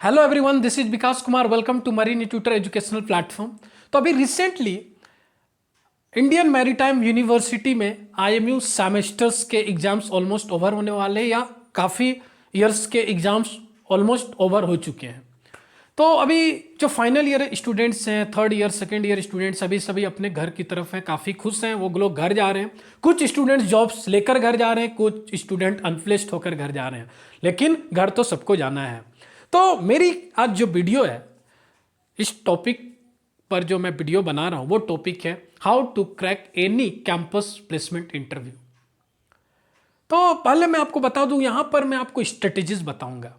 Hello everyone, this is Vikas Kumar. Welcome to marine tutor educational platform. तो अभी recently Indian maritime university में IMU semesters के exams almost over होने वाले हैं, या काफ़ी ईयर्स के एग्जाम्स ऑलमोस्ट ओवर हो चुके हैं। तो अभी जो फाइनल ईयर स्टूडेंट्स हैं, third year second year students, अभी सभी अपने घर की तरफ हैं, काफ़ी खुश हैं। वो लोग घर जा रहे हैं। कुछ स्टूडेंट्स जॉब्स लेकर घर जा रहे हैं, कुछ स्टूडेंट अनप्लेस्ड होकर घर जा रहे हैं, लेकिन घर तो सबको जाना है। तो मेरी आज जो वीडियो है, इस टॉपिक पर जो मैं वीडियो बना रहा हूं, वो टॉपिक है how to crack any campus placement interview. तो पहले मैं आपको बता दूं, यहां पर मैं आपको स्ट्रेटेजीज बताऊंगा।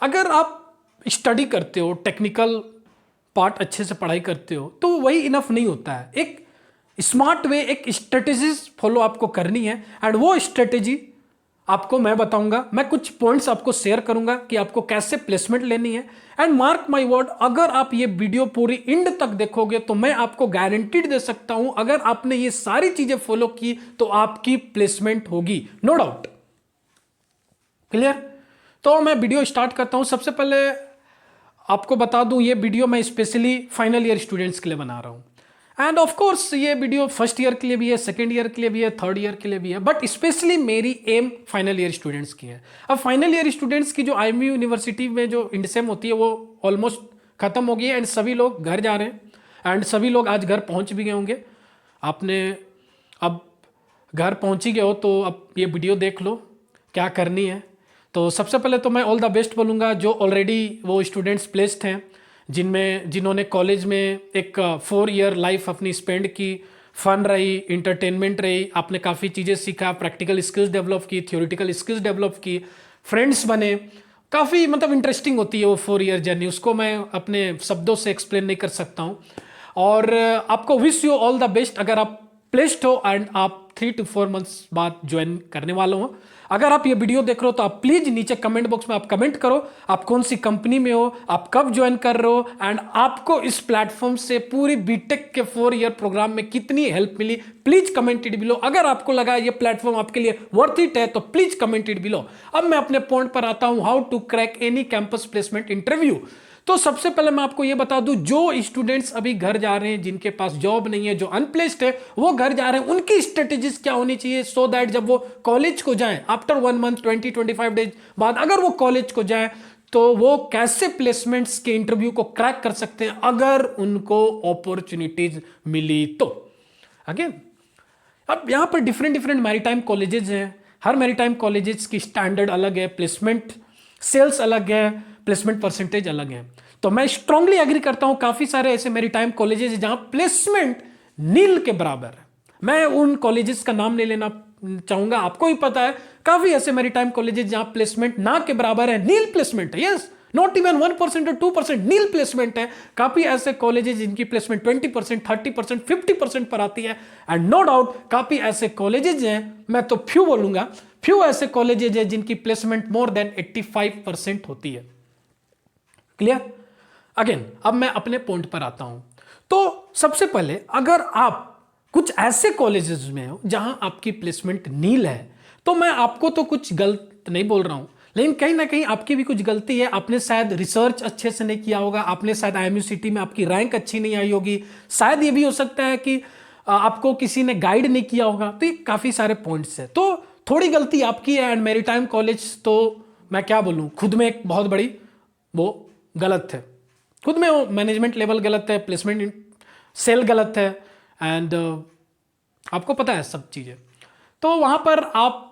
अगर आप स्टडी करते हो, टेक्निकल पार्ट अच्छे से पढ़ाई करते हो, तो वही इनफ नहीं होता है। एक स्मार्ट वे, एक स्ट्रेटेजीज फॉलो आपको करनी है, एंड वो स्ट्रेटेजी आपको मैं बताऊंगा। मैं कुछ पॉइंट्स आपको शेयर करूंगा कि आपको कैसे प्लेसमेंट लेनी है। एंड मार्क माय वर्ड, अगर आप ये वीडियो पूरी इंड तक देखोगे तो मैं आपको गारंटीड दे सकता हूं, अगर आपने ये सारी चीजें फॉलो की तो आपकी प्लेसमेंट होगी, नो डाउट। क्लियर? तो मैं वीडियो स्टार्ट करता हूं। सबसे पहले आपको बता दूं, ये वीडियो मैं स्पेशली फाइनल ईयर स्टूडेंट्स के लिए बना रहा हूं। एंड ऑफ कोर्स ये वीडियो फर्स्ट ईयर के लिए भी है, सेकेंड ईयर के लिए भी है, थर्ड ईयर के लिए भी है, बट स्पेशली मेरी एम फाइनल ईयर स्टूडेंट्स की है। अब फाइनल ईयर स्टूडेंट्स की जो आईएमयू यूनिवर्सिटी में जो इंडसेम होती है, वो ऑलमोस्ट खत्म हो गई है, एंड सभी लोग घर जा रहे हैं। एंड सभी लोग आज घर पहुंच भी गए होंगे। आपने अब घर पहुंच ही गए हो तो अब ये वीडियो देख लो क्या करनी है। तो सबसे पहले तो मैं ऑल द बेस्ट बोलूँगा जो ऑलरेडी वो स्टूडेंट्स प्लेस्ड हैं, जिन्होंने कॉलेज में एक 4 ईयर लाइफ अपनी स्पेंड की, फन रही, इंटरटेनमेंट रही, आपने काफ़ी चीज़ें सीखा, प्रैक्टिकल स्किल्स डेवलप की, थियोरिटिकल स्किल्स डेवलप की, फ्रेंड्स बने। काफ़ी मतलब इंटरेस्टिंग होती है वो 4 ईयर जर्नी, उसको मैं अपने शब्दों से एक्सप्लेन नहीं कर सकता हूँ। और आपको wish you all the best अगर आप प्लेस्ड हो एंड आप 3 to 4 मंथ्स बाद ज्वाइन करने वाले हो। अगर आप ये वीडियो देख रहे हो तो आप प्लीज नीचे कमेंट बॉक्स में आप कमेंट करो, आप कौन सी कंपनी में हो, आप कब ज्वाइन कर रहे हो, एंड आपको इस प्लेटफॉर्म से पूरी बीटेक के 4 ईयर प्रोग्राम में कितनी हेल्प मिली। Please comment it below. अगर आपको लगा ये प्लेटफॉर्म आपके लिए वर्थ इट है तो प्लीज कमेंट इट बिलो। अब मैं अपने पॉइंट पर आता हूं, how to crack any campus placement interview. तो सबसे पहले मैं आपको यह बता दूं, जो स्टूडेंट्स अभी घर जा रहे हैं, जिनके पास जॉब नहीं है, जो अनप्लेस्ड है, वो घर जा रहे हैं, उनकी स्ट्रेटेजीज क्या होनी चाहिए सो दैट जब वो कॉलेज को जाएं, आफ्टर 1 मंथ 20-25 डेज बाद अगर वो कॉलेज को जाएं तो वो कैसे प्लेसमेंट्स के इंटरव्यू को क्रैक कर सकते हैं अगर उनको अपॉर्चुनिटीज मिली तो। अगेन, अब यहां पर डिफरेंट मैरीटाइम कॉलेजेस हैं। हर मैरीटाइम कॉलेजेस की स्टैंडर्ड अलग है, प्लेसमेंट सेल्स अलग है, प्लेसमेंट परसेंटेज अलग है। तो मैं स्ट्रांगली एग्री करता हूं, काफी सारे ऐसे मैरीटाइम कॉलेजेस जहां प्लेसमेंट नील के बराबर है। मैं उन कॉलेजेस का नाम नहीं लेना चाहूंगा, आपको ही पता है काफी ऐसे मैरीटाइम कॉलेजेस जहां प्लेसमेंट ना के बराबर है, नील प्लेसमेंट है। यस, नॉट इवन 1% और 2% नील प्लेसमेंट है। काफी ऐसे कॉलेजेस जिनकी प्लेसमेंट 20%, 30%, 50% पर आती है। एंड नो डाउट काफी ऐसे कॉलेजेस हैं, मैं तो फ्यू बोलूंगा, फ्यू ऐसे कॉलेजेस हैं जिनकी प्लेसमेंट मोर देन 85% होती है। क्लियर? अगेन, अब मैं अपने पॉइंट पर आता हूं। तो सबसे पहले अगर आप कुछ ऐसे कॉलेजेस में हो जहां आपकी प्लेसमेंट नील है, तो मैं आपको तो कुछ गलत नहीं बोल रहा हूं, लेकिन कहीं ना कहीं आपकी भी कुछ गलती है। आपने शायद रिसर्च अच्छे से नहीं किया होगा, आपने शायद आईएमयू सिटी में आपकी रैंक अच्छी नहीं आई होगी, शायद ये भी हो सकता है कि आपको किसी ने गाइड नहीं किया होगा। तो ये काफी सारे पॉइंट्स है, तो थोड़ी गलती आपकी है। एंड मैरीटाइम कॉलेज तो मैं क्या बोलूं, खुद में एक बहुत बड़ी वो गलत है, खुद में वो मैनेजमेंट लेवल गलत है, प्लेसमेंट सेल गलत है, एंड आपको पता है सब चीज़ें। तो वहाँ पर आप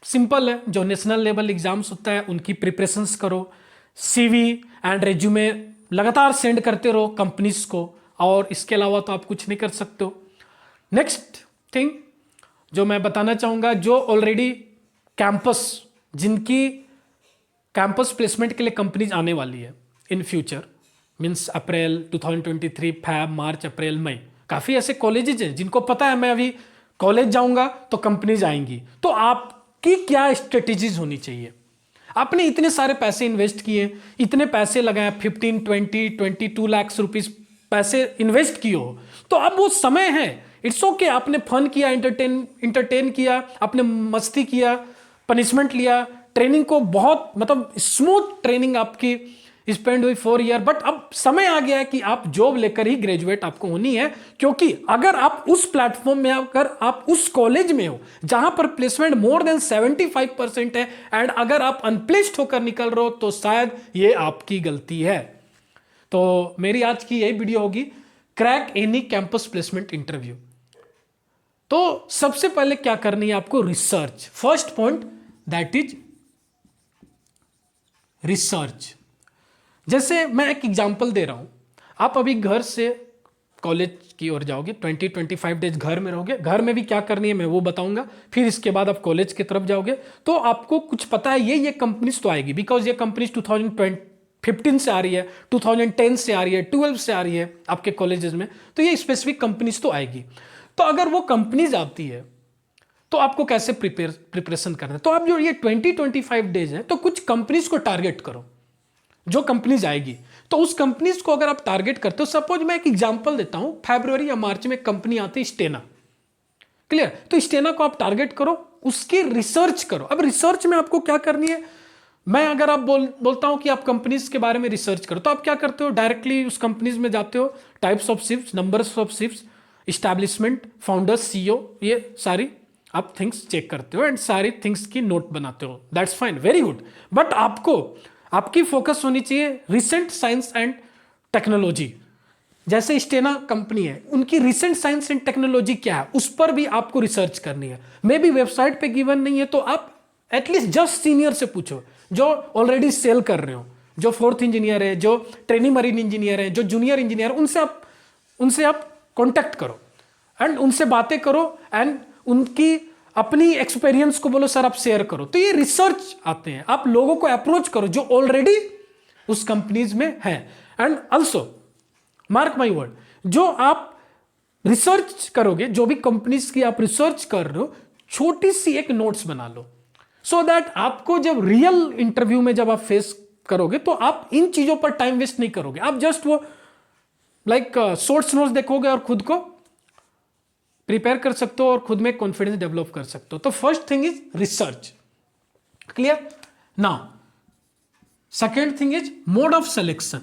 सिंपल है, जो नेशनल लेवल एग्जाम्स होता है उनकी प्रिपरेशंस करो, सीवी एंड रेज्यूमे लगातार सेंड करते रहो कंपनीज को, और इसके अलावा तो आप कुछ नहीं कर सकते हो। नेक्स्ट थिंग जो मैं बताना चाहूँगा, जो ऑलरेडी कैंपस, जिनकी कैंपस प्लेसमेंट के लिए कंपनीज आने वाली है in future, means April 2023, Feb, March, April, May, काफ़ी ऐसे कॉलेजेज हैं जिनको पता है मैं अभी कॉलेज जाऊंगा तो कंपनीज आएंगी। तो आपकी क्या स्ट्रेटेजीज होनी चाहिए? आपने इतने सारे पैसे इन्वेस्ट किए, इतने पैसे लगाए, 15, 20, 22 लाख रुपीस पैसे इन्वेस्ट किए हो, तो अब वो समय है, इट्स ओके। आपने फन किया, इंटरटेन किया, आपने मस्ती किया, पनिशमेंट लिया, ट्रेनिंग को बहुत मतलब स्मूथ ट्रेनिंग आपकी स्पेंड हुई 4 ईयर, बट अब समय आ गया है कि आप जॉब लेकर ही ग्रेजुएट आपको होनी है, क्योंकि अगर आप उस प्लेटफॉर्म में, अगर आप उस कॉलेज में हो जहां पर प्लेसमेंट मोर देन 75% है, एंड अगर आप अनप्लेस्ड होकर निकल रहे हो, तो शायद ये आपकी गलती है। तो मेरी आज की यही वीडियो होगी, crack any campus placement interview. तो सबसे पहले क्या करनी है आपको, research. First point that is research. जैसे मैं एक एग्जांपल दे रहा हूं, आप अभी घर से कॉलेज की ओर जाओगे, 20-25 डेज घर में रहोगे, घर में भी क्या करनी है मैं वो बताऊंगा, फिर इसके बाद आप कॉलेज की तरफ जाओगे, तो आपको कुछ पता है ये कंपनीज तो आएगी, बिकॉज ये कंपनीज 2015 से आ रही है, 2010 से आ रही है, 12 से आ रही है आपके कॉलेजेस में, तो ये स्पेसिफिक कंपनीज तो आएगी। तो अगर वो कंपनीज आती है तो आपको कैसे प्रिपरेशन करना है, तो आप जो ये 20-25 डेज है, तो कुछ कंपनीज को टारगेट करो, जो कंपनीज आएगी, तो उस कंपनीज को अगर आप टारगेट करते हो, सपोज मैं एक एग्जांपल देता हूं, फरवरी या मार्च में कंपनी आती है स्टेना, क्लियर, तो स्टेना को आप टारगेट करो, उसकी रिसर्च करो। अब रिसर्च में आपको क्या करनी है, मैं अगर आप बोलता हूं कि आप कंपनीज के बारे में रिसर्च करो, तो आप क्या करते हो, डायरेक्टली उस कंपनीज में जाते हो, types of shift, numbers of shift, establishment, founders, CEO, ये सारी आप थिंग्स चेक करते हो एंड सारी थिंग्स की नोट बनाते हो, that's fine, very good. But आपकी फोकस होनी चाहिए रिसेंट साइंस एंड टेक्नोलॉजी। जैसे स्टेना कंपनी है, उनकी रिसेंट साइंस एंड टेक्नोलॉजी क्या है, उस पर भी आपको रिसर्च करनी है। मे बी वेबसाइट पे गिवन नहीं है, तो आप एटलीस्ट जस्ट सीनियर से पूछो, जो ऑलरेडी सेल कर रहे हो, जो 4th इंजीनियर है, जो ट्रेनी मरीन इंजीनियर है, जो जूनियर इंजीनियर, उनसे आप कॉन्टेक्ट करो एंड उनसे बातें करो एंड उनकी अपनी एक्सपीरियंस को बोलो सर आप शेयर करो। तो ये रिसर्च आते हैं, आप लोगों को अप्रोच करो जो ऑलरेडी उस कंपनीज में है। And also mark my word, जो आप रिसर्च करोगे, जो भी कंपनीज की आप रिसर्च कर रहे हो, छोटी सी एक नोट्स बना लो, सो दैट आपको जब रियल इंटरव्यू में जब आप फेस करोगे, तो आप इन चीजों पर टाइम वेस्ट नहीं करोगे, आप जस्ट वो सोर्स नोट्स देखोगे और खुद को प्रिपेयर कर सकते हो और खुद में कॉन्फिडेंस डेवलप कर सकते हो। तो first thing is research, clear. Now second thing is mode of selection.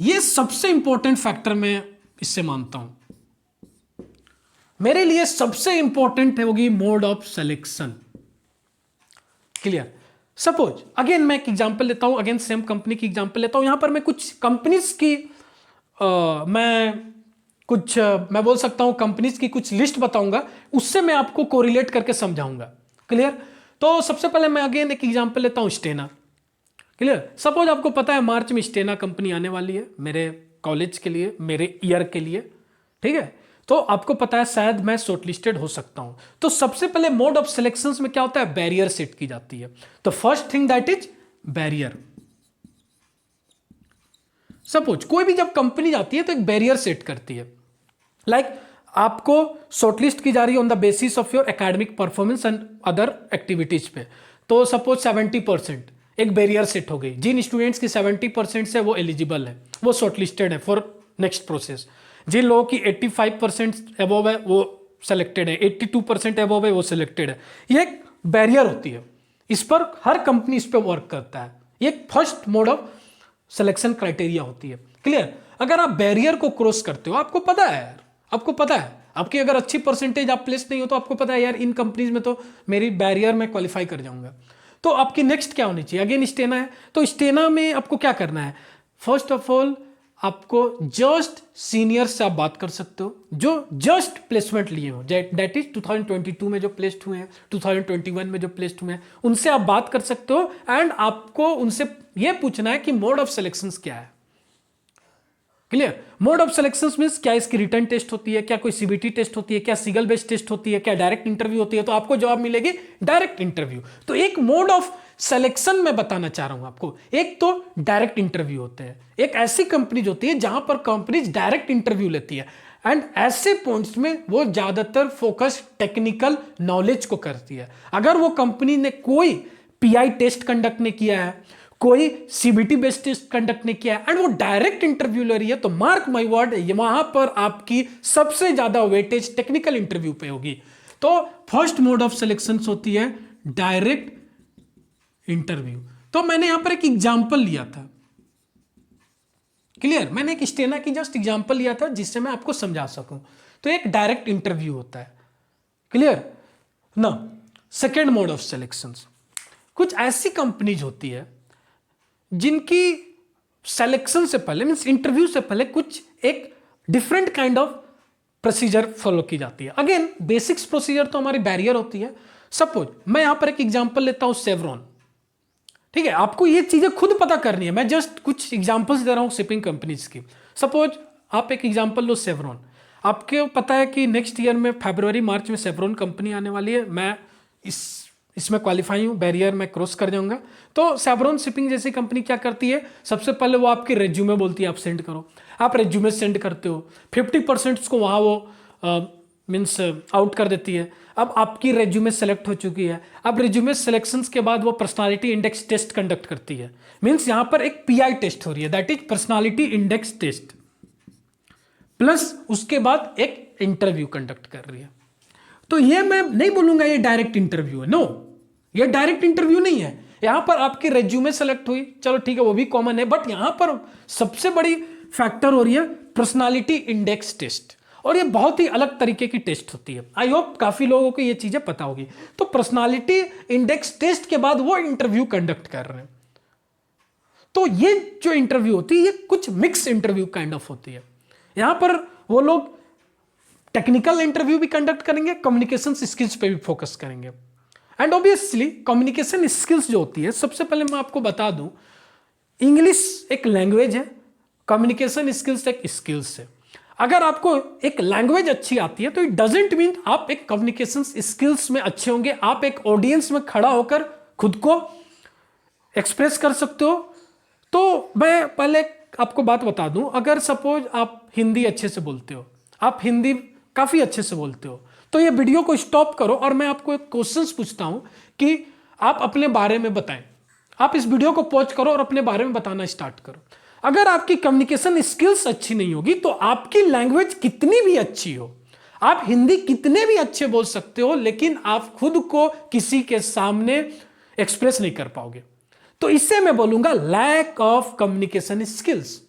ये सबसे इंपॉर्टेंट फैक्टर मैं इससे मानता हूं, मेरे लिए सबसे इंपॉर्टेंट है होगी mode of selection, clear. Suppose again मैं एक एग्जांपल लेता हूं, अगेन सेम कंपनी की एग्जांपल लेता हूं, यहां पर मैं कुछ कंपनीज की मैं बोल सकता हूं कंपनीज की कुछ लिस्ट बताऊंगा, उससे मैं आपको कोरिलेट करके समझाऊंगा, क्लियर। तो सबसे पहले मैं अगेन एक एग्जांपल लेता हूं, स्टेना, क्लियर। सपोज आपको पता है मार्च में स्टेना कंपनी आने वाली है मेरे कॉलेज के लिए, मेरे ईयर के लिए, ठीक है। तो आपको पता है शायद मैं शॉर्टलिस्टेड हो सकता हूं। तो सबसे पहले मोड ऑफ सिलेक्शंस में क्या होता है, बैरियर सेट की जाती है। तो first thing that is barrier. Suppose कोई भी जब कंपनी जाती है तो एक बैरियर सेट करती है, लाइक आपको शॉर्टलिस्ट की जा रही है on the basis of your academic performance and other activities पे। तो सपोज 70% एक बैरियर सेट हो गई, जिन स्टूडेंट्स की 70% से वो एलिजिबल है, वो शॉर्टलिस्टेड है फॉर नेक्स्ट प्रोसेस। जिन लोगों की 85% अबव है वो सिलेक्टेड है, 82% अबव है वो सिलेक्टेड है। ये एक बैरियर होती है, इस पर हर कंपनी इस पर वर्क करता है। ये first mode of selection criteria होती है, क्लियर। अगर आप बैरियर को क्रॉस करते हो, आपको पता है यार, आपको पता है आपकी अगर अच्छी परसेंटेज आप प्लेस नहीं हो, तो आपको पता है यार इन कंपनीज में तो मेरी बैरियर में क्वालिफाई कर जाऊंगा। तो आपकी नेक्स्ट क्या होनी चाहिए, अगेन स्टेना है, तो स्टेना में आपको क्या करना है, फर्स्ट ऑफ ऑल आपको जस्ट सीनियर से आप बात कर सकते हो, जो जस्ट प्लेसमेंट लिए हो, दैट इज 2022 में जो प्लेस्ड हुए हैं, 2021 में जो प्लेस्ड हुए हैं, उनसे आप बात कर सकते हो। एंड आपको उनसे यह पूछना है कि मोड ऑफ सिलेक्शंस क्या है, clear. Mode of selections means क्या इसकी रिटर्न टेस्ट होती है, क्या कोई सीबीटी टेस्ट होती है, क्या सिंगल बेस्ड टेस्ट होती है, क्या डायरेक्ट इंटरव्यू होती है। तो आपको जवाब मिलेगी डायरेक्ट इंटरव्यू। तो एक मोड ऑफ सिलेक्शन में बताना चाह रहा हूं आपको, एक तो डायरेक्ट इंटरव्यू होते हैं, एक ऐसी कंपनीज होती है जहां पर कंपनीज डायरेक्ट इंटरव्यू लेती है, एंड ऐसे पॉइंट्स में वो ज्यादातर फोकस टेक्निकल नॉलेज को करती है। अगर वो कंपनी ने कोई पीआई टेस्ट कंडक्ट नहीं किया है, कोई सीबीटी बेस्ड टेस्ट कंडक्ट नहीं किया है, एंड वो डायरेक्ट इंटरव्यू ले रही है, तो मार्क माय वर्ड, वहां पर आपकी सबसे ज्यादा वेटेज टेक्निकल इंटरव्यू पे होगी। तो फर्स्ट मोड ऑफ सिलेक्शन होती है डायरेक्ट इंटरव्यू। तो मैंने यहां पर एक एग्जाम्पल लिया था, क्लियर, मैंने एक स्टेना की जस्ट एग्जाम्पल लिया था जिससे मैं आपको समझा सकूं। तो एक डायरेक्ट इंटरव्यू होता है, क्लियर ना। सेकेंड मोड ऑफ सिलेक्शन, कुछ ऐसी कंपनीज होती है जिनकी सिलेक्शन से पहले मीन्स इंटरव्यू से पहले कुछ एक different kind of procedure follow की जाती है। अगेन बेसिक्स प्रोसीजर तो हमारी बैरियर होती है। सपोज मैं यहां पर एक एग्जांपल लेता हूं सेवरॉन, ठीक है, आपको ये चीजें खुद पता करनी है, मैं जस्ट कुछ एग्जांपल्स दे रहा हूं शिपिंग कंपनीज की। सपोज आप एक एग्जांपल लो सेवरॉन, आपको पता है कि नेक्स्ट ईयर में फरवरी मार्च में सेवरॉन कंपनी आने वाली है, मैं इसमें क्वालिफाई हूं, बैरियर में क्रॉस कर जाऊंगा। तो सेवरॉन शिपिंग जैसी कंपनी क्या करती है, सबसे पहले वो आपकी रेज्यूमे बोलती है आप सेंड करो, आप रेज्यूमे सेंड करते हो, 50% उसको वहाँ वो मीन्स आउट कर देती है। अब आपकी रेज्यूमे सेलेक्ट हो चुकी है, अब रेज्यूमे सिलेक्शंस के बाद वो पर्सनालिटी इंडेक्स टेस्ट कंडक्ट करती है। मीन्स यहाँ पर एक पीआई टेस्ट हो रही है, that is personality index test, plus उसके बाद एक इंटरव्यू कंडक्ट कर रही है। तो ये मैं नहीं बोलूंगा ये डायरेक्ट इंटरव्यू है, नो, ये डायरेक्ट इंटरव्यू नहीं है। यहां पर आपकी रेज्यूमे सेलेक्ट हुई, चलो ठीक है वो भी कॉमन है, बट यहां पर सबसे बड़ी फैक्टर हो रही है पर्सनालिटी इंडेक्स टेस्ट, और ये बहुत ही अलग तरीके की टेस्ट होती है। आई होप काफी लोगों को ये चीजें पता होगी। तो पर्सनालिटी इंडेक्स टेस्ट के बाद वो इंटरव्यू कंडक्ट कर रहे हैं। तो ये जो इंटरव्यू होती है ये कुछ मिक्स इंटरव्यू काइंड ऑफ होती है। यहां पर वो लोग टेक्निकल इंटरव्यू भी कंडक्ट करेंगे, कम्युनिकेशन स्किल्स पे भी फोकस करेंगे। एंड ऑब्वियसली कम्युनिकेशन स्किल्स जो होती है, सबसे पहले मैं आपको बता दूं, इंग्लिश एक लैंग्वेज है, कम्युनिकेशन स्किल्स एक स्किल्स है। अगर आपको एक लैंग्वेज अच्छी आती है तो इट डजेंट मीन आप एक कम्युनिकेशन स्किल्स में अच्छे होंगे, आप एक ऑडियंस में खड़ा होकर खुद को एक्सप्रेस कर सकते हो। तो मैं पहले आपको बात बता दूं, अगर सपोज आप हिंदी अच्छे से बोलते हो, आप हिंदी काफी अच्छे से बोलते हो, तो ये वीडियो को स्टॉप करो और मैं आपको एक क्वेश्चंस पूछता हूं कि आप अपने बारे में बताएं। आप इस वीडियो को पॉज करो और अपने बारे में बताना स्टार्ट करो। अगर आपकी कम्युनिकेशन स्किल्स अच्छी नहीं होगी तो आपकी लैंग्वेज कितनी भी अच्छी हो, आप हिंदी कितने भी अच्छे बोल सकते हो, लेकिन आप खुद को किसी के सामने एक्सप्रेस नहीं कर पाओगे। तो इससे मैं बोलूंगा lack of communication skills.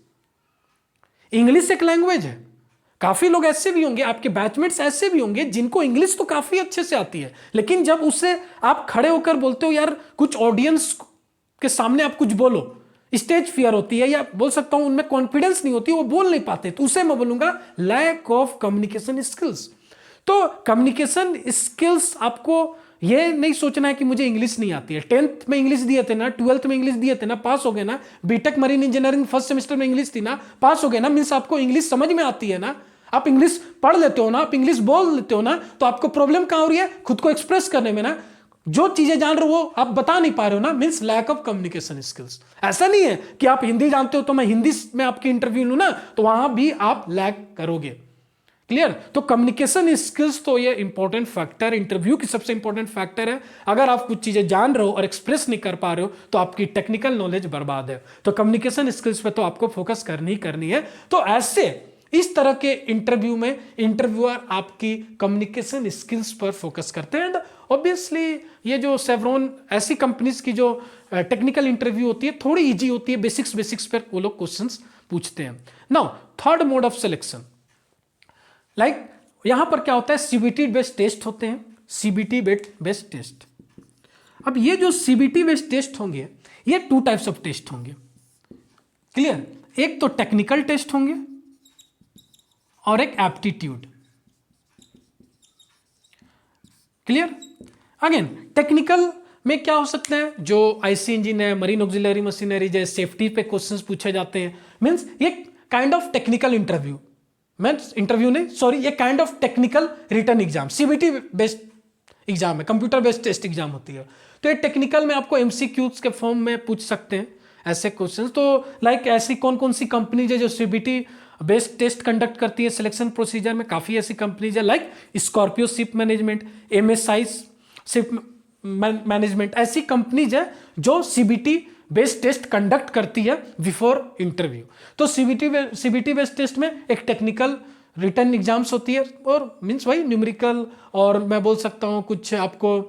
English एक लैंग्वेज है, काफी लोग ऐसे भी होंगे, आपके बैचमेट्स ऐसे भी होंगे जिनको इंग्लिश तो काफी अच्छे से आती है, लेकिन जब उससे आप खड़े होकर बोलते हो यार कुछ ऑडियंस के सामने आप कुछ बोलो, स्टेज फियर होती है, या बोल सकता हूं उनमें कॉन्फिडेंस नहीं होती, वो बोल नहीं पाते, तो उसे मैं बोलूंगा लैक ऑफ कम्युनिकेशन स्किल्स। तो कम्युनिकेशन स्किल्स आपको ये नहीं सोचना है कि मुझे इंग्लिश नहीं आती है। 10th में इंग्लिश दिए थे ना, 12th में इंग्लिश दिए थे ना, पास हो गए ना। BTech marine engineering first semester में इंग्लिश थी ना, पास हो गए ना, मीन्स आपको इंग्लिश समझ में आती है ना, आप इंग्लिश पढ़ लेते हो ना, आप इंग्लिश बोल लेते हो ना। तो आपको प्रॉब्लम कहां हो रही है, खुद को एक्सप्रेस करने में ना। जो चीजें जान रहे हो वो आप बता नहीं पा रहे हो ना, means lack of communication skills. ऐसा नहीं है कि आप हिंदी जानते हो तो मैं हिंदी में आपकी इंटरव्यू लूं ना, तो वहां भी आप लैक करोगे। क्लियर। तो कम्युनिकेशन स्किल्स तो ये इंपॉर्टेंट फैक्टर, इंटरव्यू की सबसे इंपॉर्टेंट फैक्टर है। अगर आप कुछ चीजें जान रहे हो और एक्सप्रेस नहीं कर पा रहे हो तो आपकी टेक्निकल नॉलेज बर्बाद है। तो कम्युनिकेशन स्किल्स पे तो आपको फोकस करनी है। तो ऐसे इस तरह के इंटरव्यू में इंटरव्यूअर आपकी कम्युनिकेशन स्किल्स पर फोकस करते हैं। एंड ऑब्वियसली ये जो सेवरॉन ऐसी कंपनीज की जो टेक्निकल इंटरव्यू होती है थोड़ी इजी होती है, बेसिक्स पर वो लोग क्वेश्चंस पूछते हैं। Now third mode of selection, like यहां पर क्या होता है, सीबीटी बेस्ड टेस्ट होते हैं, सीबीटी बेस्ड टेस्ट। अब ये जो सीबीटी बेस्ड टेस्ट होंगे ये 2 टाइप्स ऑफ टेस्ट होंगे। क्लियर। एक तो टेक्निकल टेस्ट होंगे और एक एप्टीट्यूड। क्लियर। अगेन टेक्निकल में क्या हो सकता है, जो आईसी इंजन है, मरीन ऑक्सिलरी मशीनरी जैसे सेफ्टी पे क्वेश्चंस पूछे जाते हैं। मींस ये kind of technical interview, means interview नहीं सॉरी, ये kind of technical return exam, CBT based exam है, कंप्यूटर बेस्ड टेस्ट एग्जाम होती है। तो ये टेक्निकल में आपको एमसीक्यूज के फॉर्म में पूछ सकते हैं ऐसे क्वेश्चंस। तो लाइक ऐसी कौन कौन सी कंपनीज है जो सीबीटी बेस्ड टेस्ट कंडक्ट करती है सिलेक्शन प्रोसीजर में, काफी ऐसी कंपनीज है like Scorpio ship management, MSI ship management, ऐसी कंपनीज है जो सीबीटी बेस्ड टेस्ट कंडक्ट करती है बिफोर इंटरव्यू। तो सीबीटी बेस्ड टेस्ट में एक टेक्निकल रिटर्न एग्जाम्स होती है और मीन्स वही न्यूमेरिकल, और मैं बोल सकता हूँ कुछ आपको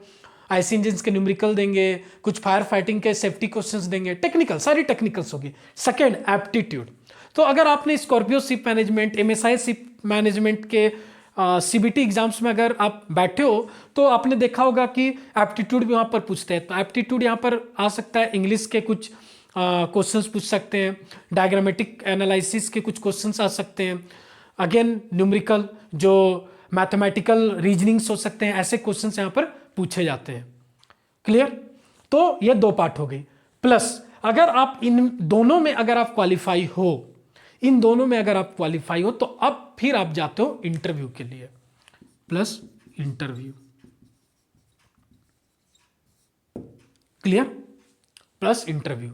आईसी इंजन के न्यूमेरिकल देंगे, कुछ फायर फाइटिंग के सेफ्टी क्वेश्चंस देंगे, टेक्निकल, सारी टेक्निकल्स होगी। सेकेंड एप्टीट्यूड, तो अगर आपने Scorpio ship management, MSI ship management के सीबीटी एग्जाम्स में अगर आप बैठे हो तो आपने देखा होगा कि एप्टीट्यूड भी वहाँ पर पूछते हैं। तो एप्टीट्यूड यहाँ पर आ सकता है, इंग्लिश के कुछ क्वेश्चंस पूछ सकते हैं, डायग्रामेटिक एनालिसिस के कुछ क्वेश्चंस आ सकते हैं, अगेन न्यूमेरिकल जो मैथमेटिकल रीजनिंग्स हो सकते हैं, ऐसे क्वेश्चंस यहाँ पर पूछे जाते हैं। क्लियर? तो ये दो पार्ट हो गई। प्लस अगर आप इन दोनों में अगर आप क्वालिफाई हो, इन दोनों में अगर आप क्वालिफाई हो तो अब फिर आप जाते हो इंटरव्यू के लिए, plus interview. Clear? Plus interview.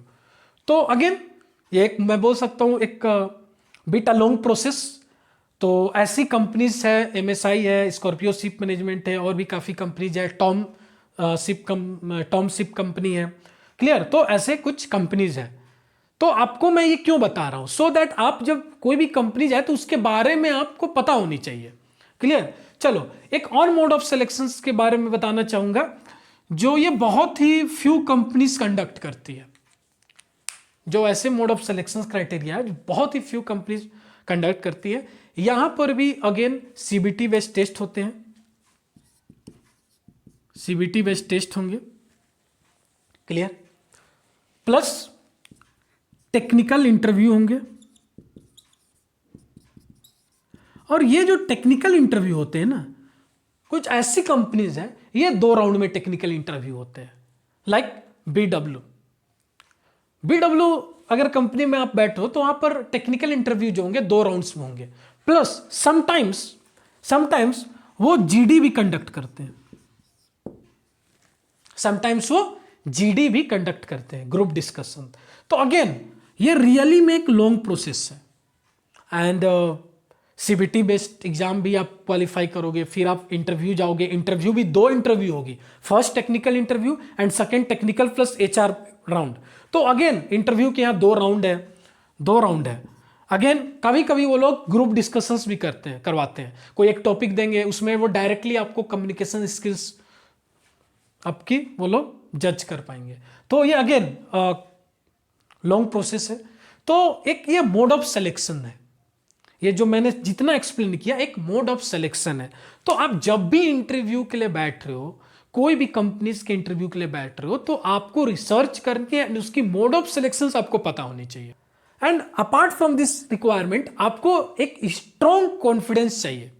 तो अगेन ये एक मैं बोल सकता हूं एक बिट अ लॉन्ग प्रोसेस। तो ऐसी कंपनीज है, एमएसआई है, स्कॉर्पियो शिप मैनेजमेंट है, और भी काफी कंपनीज है, टॉम शिप कंपनी है। क्लियर? तो ऐसे कुछ कंपनीज है। तो आपको मैं ये क्यों बता रहा हूं? सो दैट आप जब कोई भी कंपनी जाए तो उसके बारे में आपको पता होनी चाहिए। क्लियर? चलो एक और मोड ऑफ सिलेक्शन के बारे में बताना चाहूंगा, जो ये बहुत ही फ्यू कंपनीज कंडक्ट करती है। जो ऐसे मोड ऑफ सिलेक्शन क्राइटेरिया है जो बहुत ही फ्यू कंपनीज कंडक्ट करती है। यहां पर भी अगेन सीबीटी बेस्ड टेस्ट होते हैं, सीबीटी बेस्ड टेस्ट होंगे। क्लियर? प्लस टेक्निकल इंटरव्यू होंगे। और ये जो टेक्निकल इंटरव्यू होते हैं ना, कुछ ऐसी कंपनीज हैं ये 2 राउंड में टेक्निकल इंटरव्यू होते हैं, लाइक बीडब्ल्यू अगर कंपनी में आप बैठो तो वहां पर टेक्निकल इंटरव्यू जो होंगे 2 राउंड्स में होंगे। प्लस समटाइम्स वो जीडी भी कंडक्ट करते हैं, समटाइम्स वो जीडी भी कंडक्ट करते हैं, ग्रुप डिस्कशन। तो अगेन ये रियली में एक लॉन्ग प्रोसेस है। एंड सीबीटी बेस्ड एग्जाम भी आप क्वालिफाई करोगे, फिर आप इंटरव्यू जाओगे। इंटरव्यू भी 2 इंटरव्यू होगी, first technical interview and second technical plus HR round. तो अगेन इंटरव्यू के यहाँ 2 राउंड है। अगेन कभी कभी वो लोग ग्रुप डिस्कशंस भी करवाते हैं। कोई एक टॉपिक देंगे, उसमें वो डायरेक्टली आपको कम्युनिकेशन स्किल्स आपकी वो लोग जज कर पाएंगे। तो ये अगेन लॉन्ग प्रोसेस है। तो एक ये मोड ऑफ सिलेक्शन है, ये जो मैंने जितना एक्सप्लेन किया एक मोड ऑफ सिलेक्शन है। तो आप जब भी इंटरव्यू के लिए बैठ रहे हो, कोई भी कंपनीज के इंटरव्यू के लिए बैठ रहे हो, तो आपको रिसर्च करके एंड उसकी मोड ऑफ सिलेक्शन आपको पता होनी चाहिए। And apart from this requirement आपको एक स्ट्रॉन्ग कॉन्फिडेंस चाहिए।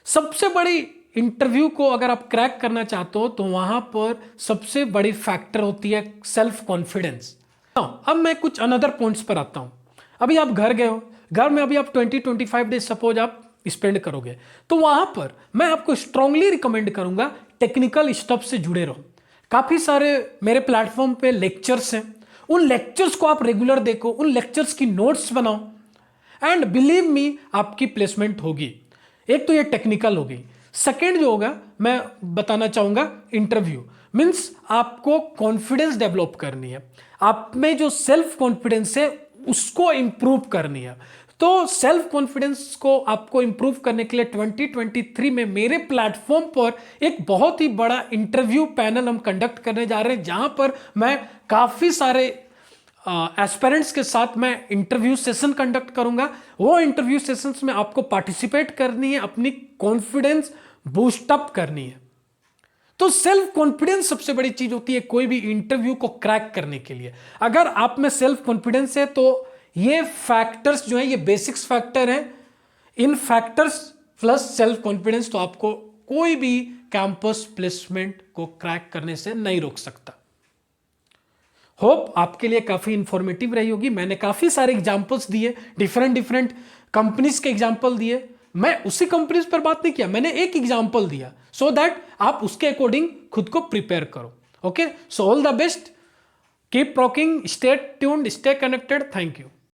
सबसे बड़ी इंटरव्यू को अगर आप क्रैक करना चाहते हो तो वहां पर सबसे बड़ी फैक्टर होती है सेल्फ कॉन्फिडेंस। अब मैं कुछ अनदर पॉइंट्स पर आता हूं। अभी आप घर गए हो, घर में अभी आप 20-25 डेज सपोज आप स्पेंड करोगे, तो वहां पर मैं आपको स्ट्रांगली रिकमेंड करूंगा टेक्निकल स्टफ से जुड़े रहो। काफी सारे मेरे प्लेटफॉर्म पे लेक्चर्स हैं, उन लेक्चर्स को आप रेगुलर देखो, उन लेक्चर्स की नोट्स बनाओ एंड बिलीव मी आपकी प्लेसमेंट होगी। एक तो ये टेक्निकल हो गई। सेकेंड जो होगा मैं बताना चाहूंगा इंटरव्यू मीन्स आपको कॉन्फिडेंस डेवलप करनी है, आप में जो सेल्फ कॉन्फिडेंस है उसको इंप्रूव करनी है। तो सेल्फ कॉन्फिडेंस को आपको इंप्रूव करने के लिए 2023 में मेरे प्लेटफॉर्म पर एक बहुत ही बड़ा इंटरव्यू पैनल हम कंडक्ट करने जा रहे हैं, जहां पर मैं काफी सारे एस्पिरेंट्स के साथ मैं इंटरव्यू सेशन कंडक्ट करूंगा। वो इंटरव्यू सेशंस में आपको पार्टिसिपेट करनी है, अपनी कॉन्फिडेंस बूस्टअप करनी है। तो सेल्फ कॉन्फिडेंस सबसे बड़ी चीज होती है कोई भी इंटरव्यू को क्रैक करने के लिए। अगर आप में सेल्फ कॉन्फिडेंस है तो ये फैक्टर्स जो है ये बेसिक्स फैक्टर है, इन फैक्टर्स प्लस सेल्फ कॉन्फिडेंस तो आपको कोई भी कैंपस प्लेसमेंट को क्रैक करने से नहीं रोक सकता। होप आपके लिए काफी इंफॉर्मेटिव रही होगी। मैंने काफी सारे एग्जांपल्स दिए, डिफरेंट कंपनीज के एग्जांपल दिए। मैं उसी कंपनीज पर बात नहीं किया, मैंने एक एग्जांपल दिया सो दैट आप उसके अकॉर्डिंग खुद को प्रिपेयर करो। Okay, so all the best, keep rocking, stay tuned, stay connected. Thank you.